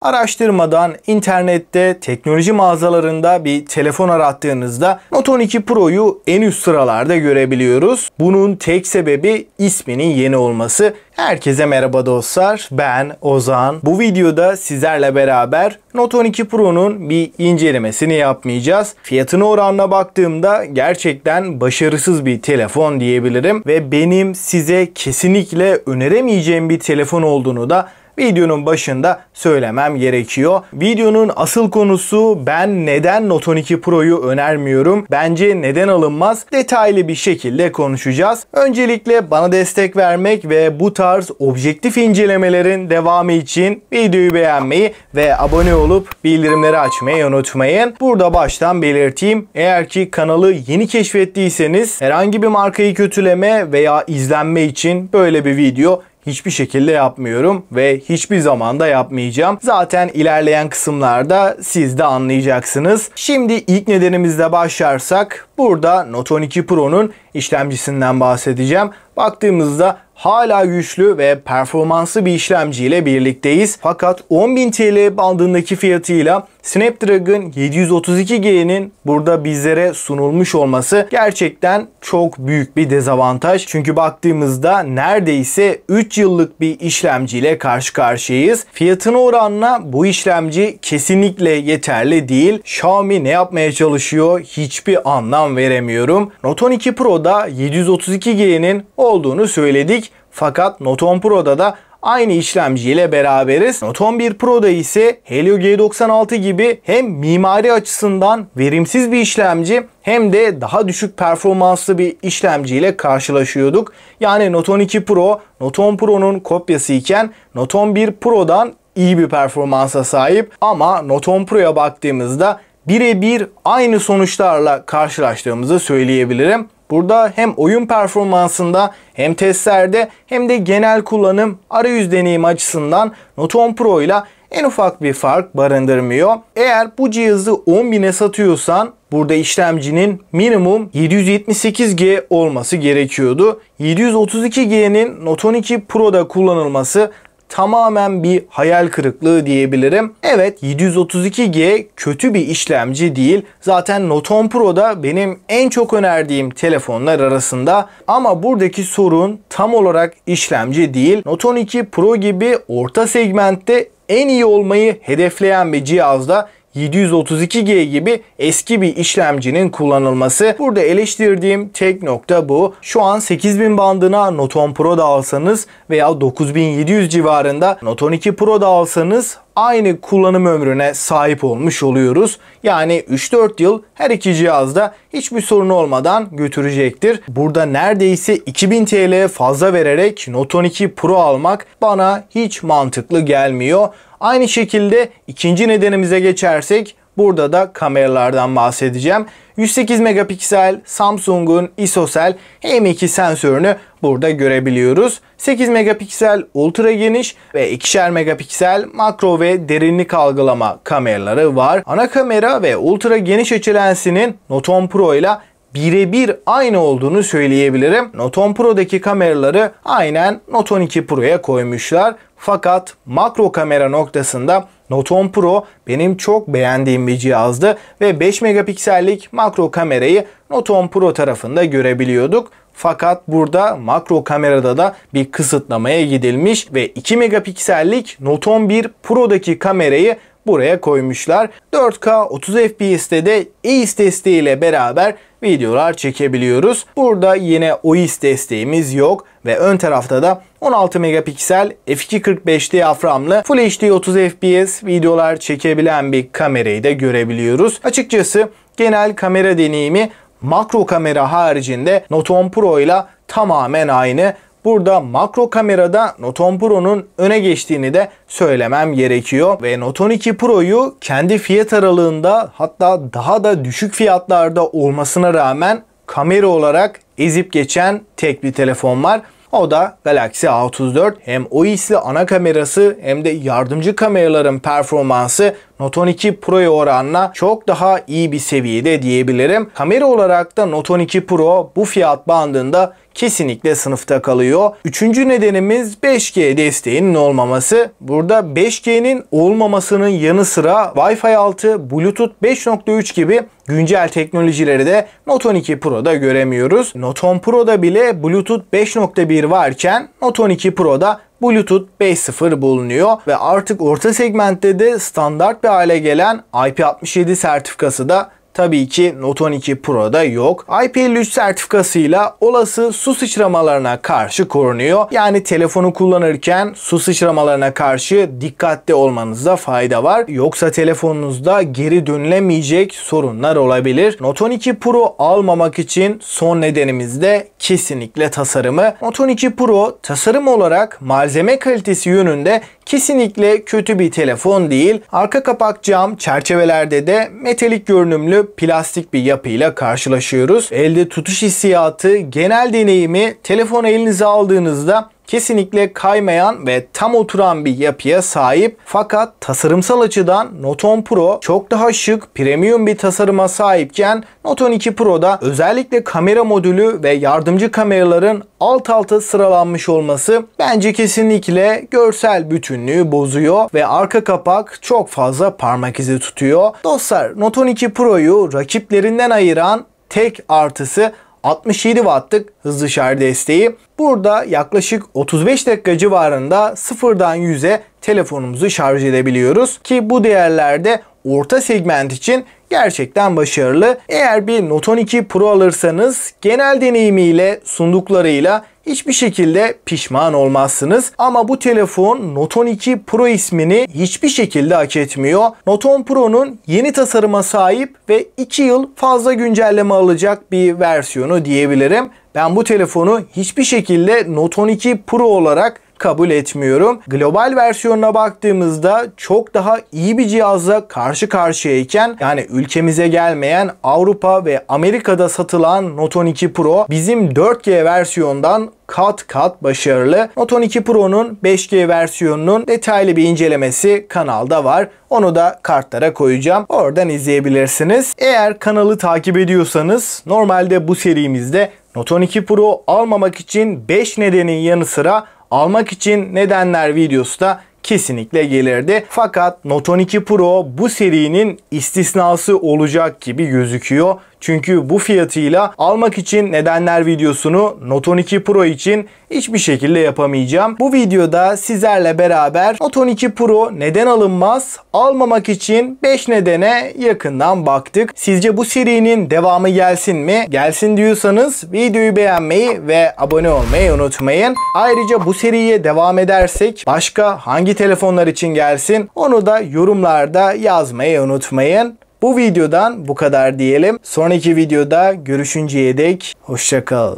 Araştırmadan internette, teknoloji mağazalarında bir telefon arattığınızda Note 12 Pro'yu en üst sıralarda görebiliyoruz. Bunun tek sebebi isminin yeni olması. Herkese merhaba dostlar, ben Ozan. Bu videoda sizlerle beraber Note 12 Pro'nun bir incelemesini yapmayacağız. Fiyatına oranına baktığımda gerçekten başarısız bir telefon diyebilirim ve benim size kesinlikle öneremeyeceğim bir telefon olduğunu da videonun başında söylemem gerekiyor. Videonun asıl konusu ben neden Note 12 Pro'yu önermiyorum, bence neden alınmaz, detaylı bir şekilde konuşacağız. Öncelikle bana destek vermek ve bu tarz objektif incelemelerin devamı için videoyu beğenmeyi ve abone olup bildirimleri açmayı unutmayın. Burada baştan belirteyim, eğer ki kanalı yeni keşfettiyseniz herhangi bir markayı kötüleme veya izlenme için böyle bir video hiçbir şekilde yapmıyorum ve hiçbir zaman da yapmayacağım. Zaten ilerleyen kısımlarda siz de anlayacaksınız. Şimdi ilk nedenimizle başlarsak burada Note 12 Pro'nun işlemcisinden bahsedeceğim. Baktığımızda hala güçlü ve performanslı bir işlemciyle birlikteyiz. Fakat 10.000 TL bandındaki fiyatıyla Snapdragon 732G'nin burada bizlere sunulmuş olması gerçekten çok büyük bir dezavantaj. Çünkü baktığımızda neredeyse 3 yıllık bir işlemciyle karşı karşıyayız. Fiyatına oranla bu işlemci kesinlikle yeterli değil. Xiaomi ne yapmaya çalışıyor hiçbir anlam veremiyorum. Note 12 Pro'da 732G'nin olduğunu söyledik. Fakat Note 10 Pro'da da aynı işlemciyle beraberiz. Note 11 Pro'da ise Helio G96 gibi hem mimari açısından verimsiz bir işlemci hem de daha düşük performanslı bir işlemciyle karşılaşıyorduk. Yani Note 12 Pro, Note 10 Pro'nun kopyası iken Note 11 Pro'dan iyi bir performansa sahip. Ama Note 10 Pro'ya baktığımızda birebir aynı sonuçlarla karşılaştığımızı söyleyebilirim. Burada hem oyun performansında hem testlerde hem de genel kullanım arayüz deneyimi açısından Note 10 Pro ile en ufak bir fark barındırmıyor. Eğer bu cihazı 10.000'e satıyorsan burada işlemcinin minimum 778G olması gerekiyordu. 732G'nin Note 12 Pro'da kullanılması tamamen bir hayal kırıklığı diyebilirim. Evet, 732G kötü bir işlemci değil. Zaten Note 10 Pro'da benim en çok önerdiğim telefonlar arasında. Ama buradaki sorun tam olarak işlemci değil. Note 12 Pro gibi orta segmentte en iyi olmayı hedefleyen bir cihazda 732G gibi eski bir işlemcinin kullanılması. Burada eleştirdiğim tek nokta bu. Şu an 8000 bandına Note 10 Pro da alsanız veya 9700 civarında Note 12 Pro da alsanız aynı kullanım ömrüne sahip olmuş oluyoruz. Yani 3-4 yıl her iki cihazda hiçbir sorun olmadan götürecektir. Burada neredeyse 2000 TL fazla vererek Note 12 Pro almak bana hiç mantıklı gelmiyor. Aynı şekilde ikinci nedenimize geçersek burada da kameralardan bahsedeceğim. 108 megapiksel Samsung'un ISOCELL M2 sensörünü burada görebiliyoruz. 8 megapiksel ultra geniş ve 2'şer megapiksel makro ve derinlik algılama kameraları var. Ana kamera ve ultra geniş açı lensinin Note 10 Pro ile birebir aynı olduğunu söyleyebilirim. Note 10 Pro'daki kameraları aynen Note 12 Pro'ya koymuşlar. Fakat makro kamera noktasında Note 10 Pro benim çok beğendiğim bir cihazdı ve 5 megapiksellik makro kamerayı Note 10 Pro tarafında görebiliyorduk. Fakat burada makro kamerada da bir kısıtlamaya gidilmiş ve 2 megapiksellik Note 11 Pro'daki kamerayı buraya koymuşlar. 4K 30 FPS'te de EIS desteğiyle beraber videolar çekebiliyoruz. Burada yine OIS desteğimiz yok ve ön tarafta da 16 megapiksel f2.45 diyaframlı Full HD 30 FPS videolar çekebilen bir kamerayı da görebiliyoruz. Açıkçası genel kamera deneyimi makro kamera haricinde Note 10 Pro ile tamamen aynı. Burada makro kamerada Note 10 Pro'nun öne geçtiğini de söylemem gerekiyor. Ve Note 12 Pro'yu kendi fiyat aralığında hatta daha da düşük fiyatlarda olmasına rağmen kamera olarak ezip geçen tek bir telefon var. O da Galaxy A34. Hem OIS'li ana kamerası hem de yardımcı kameraların performansı Note 12 Pro'ya oranla çok daha iyi bir seviyede diyebilirim. Kamera olarak da Note 12 Pro bu fiyat bandında kesinlikle sınıfta kalıyor. Üçüncü nedenimiz 5G desteğinin olmaması. Burada 5G'nin olmamasının yanı sıra Wi-Fi 6, Bluetooth 5.3 gibi güncel teknolojileri de Note 12 Pro'da göremiyoruz. Note 10 Pro'da bile Bluetooth 5.1 varken Note 12 Pro'da Bluetooth 5.0 bulunuyor ve artık orta segmentte de standart bir hale gelen IP67 sertifikası da tabii ki Note 12 Pro'da yok. IP53 sertifikasıyla olası su sıçramalarına karşı korunuyor. Yani telefonu kullanırken su sıçramalarına karşı dikkatli olmanızda fayda var. Yoksa telefonunuzda geri dönülemeyecek sorunlar olabilir. Note 12 Pro almamak için son nedenimiz de kesinlikle tasarımı. Note 12 Pro tasarım olarak malzeme kalitesi yönünde kesinlikle kötü bir telefon değil. Arka kapak cam, çerçevelerde de metalik görünümlü plastik bir yapıyla karşılaşıyoruz. Elde tutuş hissiyatı, genel deneyimi telefonu elinize aldığınızda kesinlikle kaymayan ve tam oturan bir yapıya sahip. Fakat tasarımsal açıdan Note 10 Pro çok daha şık, premium bir tasarıma sahipken Note 12 Pro'da özellikle kamera modülü ve yardımcı kameraların alt alta sıralanmış olması bence kesinlikle görsel bütünlüğü bozuyor ve arka kapak çok fazla parmak izi tutuyor. Dostlar, Note 12 Pro'yu rakiplerinden ayıran tek artısı 67 Watt'lık hızlı şarj desteği. Burada yaklaşık 35 dakika civarında sıfırdan 100'e telefonumuzu şarj edebiliyoruz ki bu değerlerde orta segment için gerçekten başarılı. Eğer bir Note 12 Pro alırsanız genel deneyimiyle, sunduklarıyla hiçbir şekilde pişman olmazsınız. Ama bu telefon Note 12 Pro ismini hiçbir şekilde hak etmiyor. Note 10 Pro'nun yeni tasarıma sahip ve 2 yıl fazla güncelleme alacak bir versiyonu diyebilirim. Ben bu telefonu hiçbir şekilde Note 12 Pro olarak kabul etmiyorum. Global versiyonuna baktığımızda çok daha iyi bir cihazla karşı karşıyayken, yani ülkemize gelmeyen Avrupa ve Amerika'da satılan Note 12 Pro bizim 4G versiyondan kat kat başarılı. Note 12 Pro'nun 5G versiyonunun detaylı bir incelemesi kanalda var. Onu da kartlara koyacağım. Oradan izleyebilirsiniz. Eğer kanalı takip ediyorsanız normalde bu serimizde Note 12 Pro almamak için 5 nedenin yanı sıra almak için nedenler videosu da kesinlikle gelirdi. Fakat Note 12 Pro bu serinin istisnası olacak gibi gözüküyor. Çünkü bu fiyatıyla almak için nedenler videosunu Note 12 Pro için hiçbir şekilde yapamayacağım. Bu videoda sizlerle beraber Note 12 Pro neden alınmaz, almamak için 5 nedene yakından baktık. Sizce bu serinin devamı gelsin mi? Gelsin diyorsanız videoyu beğenmeyi ve abone olmayı unutmayın. Ayrıca bu seriye devam edersek başka hangi telefonlar için gelsin onu da yorumlarda yazmayı unutmayın. Bu videodan bu kadar diyelim. Sonraki videoda görüşünceye dek hoşça kal.